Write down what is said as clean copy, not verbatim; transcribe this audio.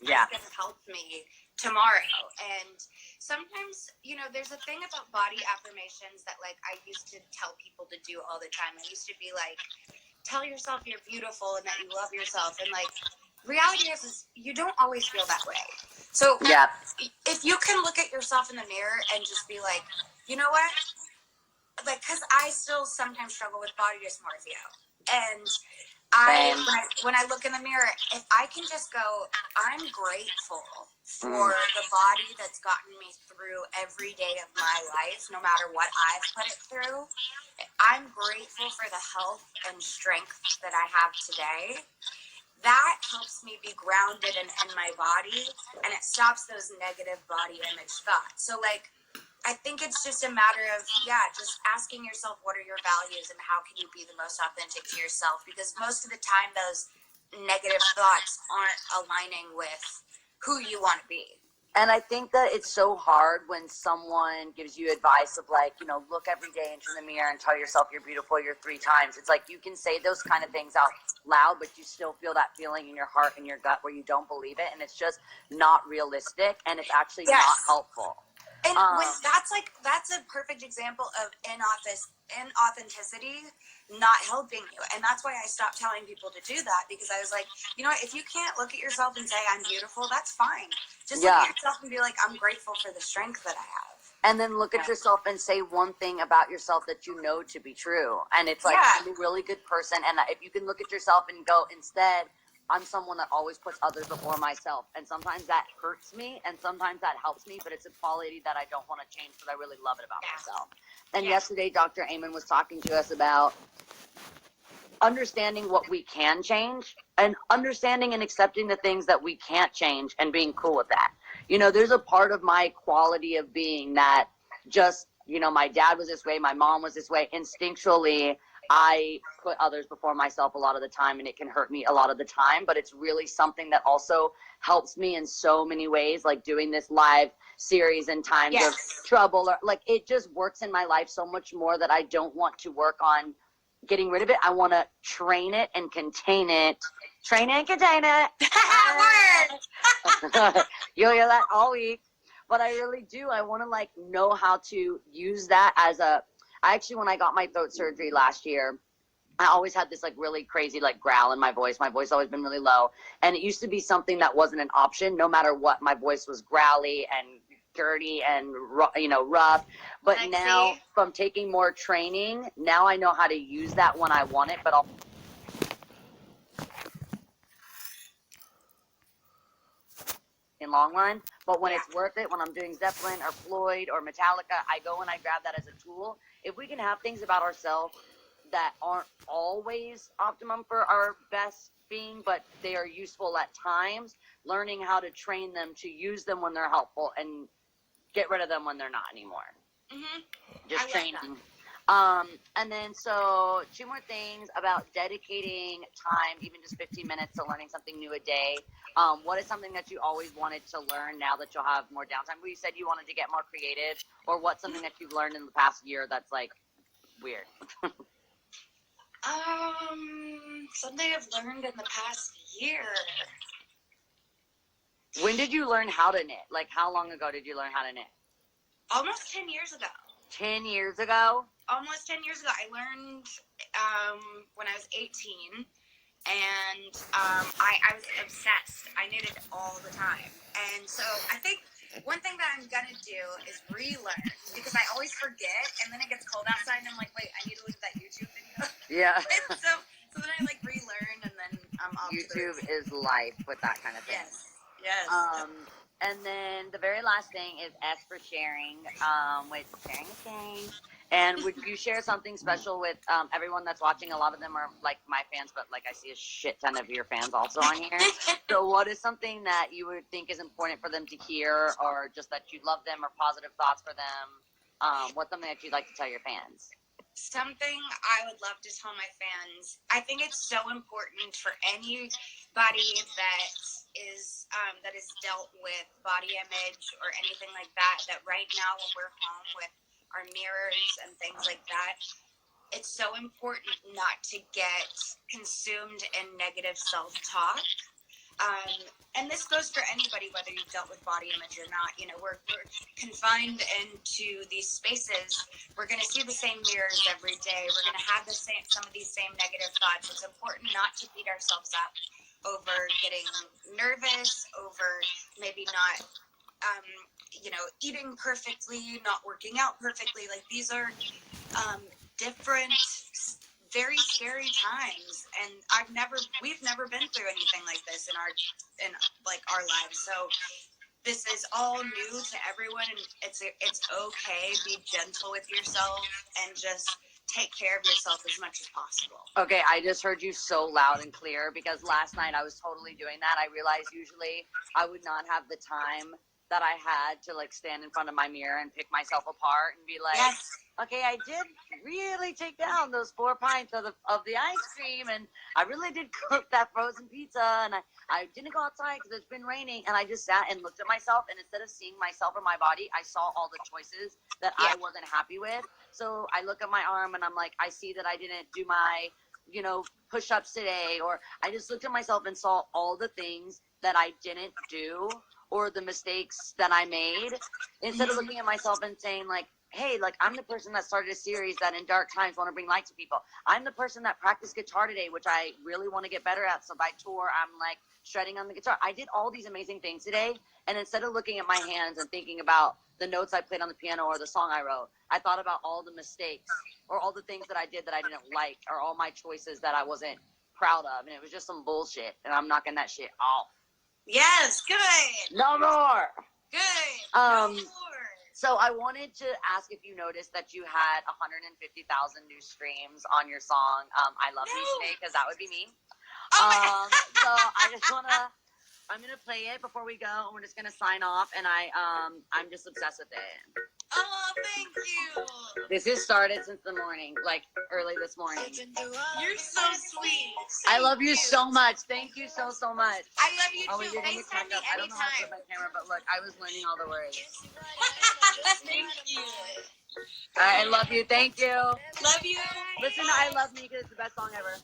Yeah. going to help me tomorrow? And sometimes, you know, there's a thing about body affirmations that, like, I used to tell people to do all the time. I used to be like, tell yourself you're beautiful and that you love yourself. And, like, reality is you don't always feel that way. So Yeah. if you can look at yourself in the mirror and just be like, you know what? Like, because I still sometimes struggle with body dysmorphia. And when I look in the mirror, if I can just go, I'm grateful for the body that's gotten me through every day of my life, no matter what I've put it through. I'm grateful for the health and strength that I have today. That helps me be grounded in my body, and it stops those negative body image thoughts. So, like, I think it's just a matter of, just asking yourself, what are your values and how can you be the most authentic to yourself? Because most of the time, those negative thoughts aren't aligning with who you want to be. And I think that it's so hard when someone gives you advice of, like, you know, look every day into the mirror and tell yourself you're beautiful, you're 3 times. It's like you can say those kind of things out loud, but you still feel that feeling in your heart and your gut where you don't believe it. And it's just not realistic, and it's actually not helpful. And when that's a perfect example of inauthenticity not helping you. And that's why I stopped telling people to do that, because I was like, you know what, if you can't look at yourself and say I'm beautiful, that's fine. Just look at yourself and be like, I'm grateful for the strength that I have. And then look at yourself and say one thing about yourself that you know to be true. And it's like, I'm a really good person. And if you can look at yourself and go, instead, I'm someone that always puts others before myself. And sometimes that hurts me, and sometimes that helps me, but it's a quality that I don't want to change because I really love it about myself. And yesterday, Dr. Amen was talking to us about understanding what we can change and understanding and accepting the things that we can't change and being cool with that. You know, there's a part of my quality of being that just, you know, my dad was this way, my mom was this way. Instinctually, I put others before myself a lot of the time, and it can hurt me a lot of the time, but it's really something that also helps me in so many ways, like doing this live series in times of trouble, or like it just works in my life so much more that I don't want to work on getting rid of it. I want to train it and contain it. Train it and contain it. You'll hear that all week. But I really do. I want to, like, know how to use that as actually, when I got my throat surgery last year, I always had this, like, really crazy, like, growl in my voice. My voice always been really low. And it used to be something that wasn't an option. No matter what, my voice was growly and dirty and, you know, rough. But now, from taking more training, now I know how to use that when I want it. But I'll in long run, but when it's worth it, when I'm doing Zeppelin or Floyd or Metallica, I go and I grab that as a tool. If we can have things about ourselves that aren't always optimum for our best being, but they are useful at times, learning how to train them to use them when they're helpful and get rid of them when they're not anymore. Just training. And then, so 2 more things about dedicating time, even just 15 minutes to learning something new a day. What is something that you always wanted to learn now that you'll have more downtime? Well, you said you wanted to get more creative, or what's something that you've learned in the past year that's, like, weird? Something I've learned in the past year. When did you learn how to knit? Like, how long ago did you learn how to knit? Almost 10 years ago. 10 years ago? Almost 10 years ago. I learned when I was 18, and I was obsessed. I knitted all the time. And so I think one thing that I'm going to do is relearn, because I always forget, and then it gets cold outside, and I'm like, wait, I need to look at that YouTube video. Yeah. so then I, like, relearn, and then I'm off. YouTube is life with that kind of thing. Yes. And then the very last thing is S for sharing, with sharing is caring. And would you share something special with everyone that's watching? A lot of them are, like, my fans, but, like, I see a shit ton of your fans also on here. So what is something that you would think is important for them to hear, or just that you love them, or positive thoughts for them? What's something that you'd like to tell your fans? Something I would love to tell my fans. I think it's so important for anybody that is dealt with body image or anything like that, that right now when we're home with our mirrors and things like that, it's so important not to get consumed in negative self-talk. And this goes for anybody, whether you've dealt with body image or not. You know, we're confined into these spaces. We're going to see the same mirrors every day. We're going to have some of these same negative thoughts. It's important not to beat ourselves up over getting nervous, over maybe not, eating perfectly, not working out perfectly. Like, these are different, very scary times, and we've never been through anything like this in our lives. So this is all new to everyone, and it's okay. Be gentle with yourself and just take care of yourself as much as possible. Okay, I just heard you so loud and clear, because last night I was totally doing that. I realized usually I would not have the time that I had to like stand in front of my mirror and pick myself apart and be like, Yes. okay, I did really take down those 4 pints of the ice cream, and I really did cook that frozen pizza, and I didn't go outside because it's been raining. And I just sat and looked at myself, and instead of seeing myself or my body, I saw all the choices that I wasn't happy with. So I look at my arm and I'm like, I see that I didn't do my, push-ups today, or I just looked at myself and saw all the things that I didn't do or the mistakes that I made, instead of looking at myself and saying like, hey, like, I'm the person that started a series that in dark times want to bring light to people. I'm the person that practiced guitar today, which I really want to get better at. So by tour, I'm like shredding on the guitar. I did all these amazing things today. And instead of looking at my hands and thinking about the notes I played on the piano or the song I wrote, I thought about all the mistakes or all the things that I did that I didn't like, or all my choices that I wasn't proud of. And it was just some bullshit. And I'm knocking that shit off. Yes, good. No more. Good. No more. So I wanted to ask if you noticed that you had 150,000 new streams on your song, I Love You today, because that would be me. So I just I'm going to play it before we go, and we're just going to sign off, and I'm just obsessed with it. Oh, thank you. This has started since the morning, like early this morning. You're so sweet. I love you so much. Thank you so, so much. I love you too. FaceTime me I don't know how to anytime. put my camera, but look, I was learning all the words. Thank you. I love you. Thank you. Love you. Listen to I Love Me, because it's the best song ever.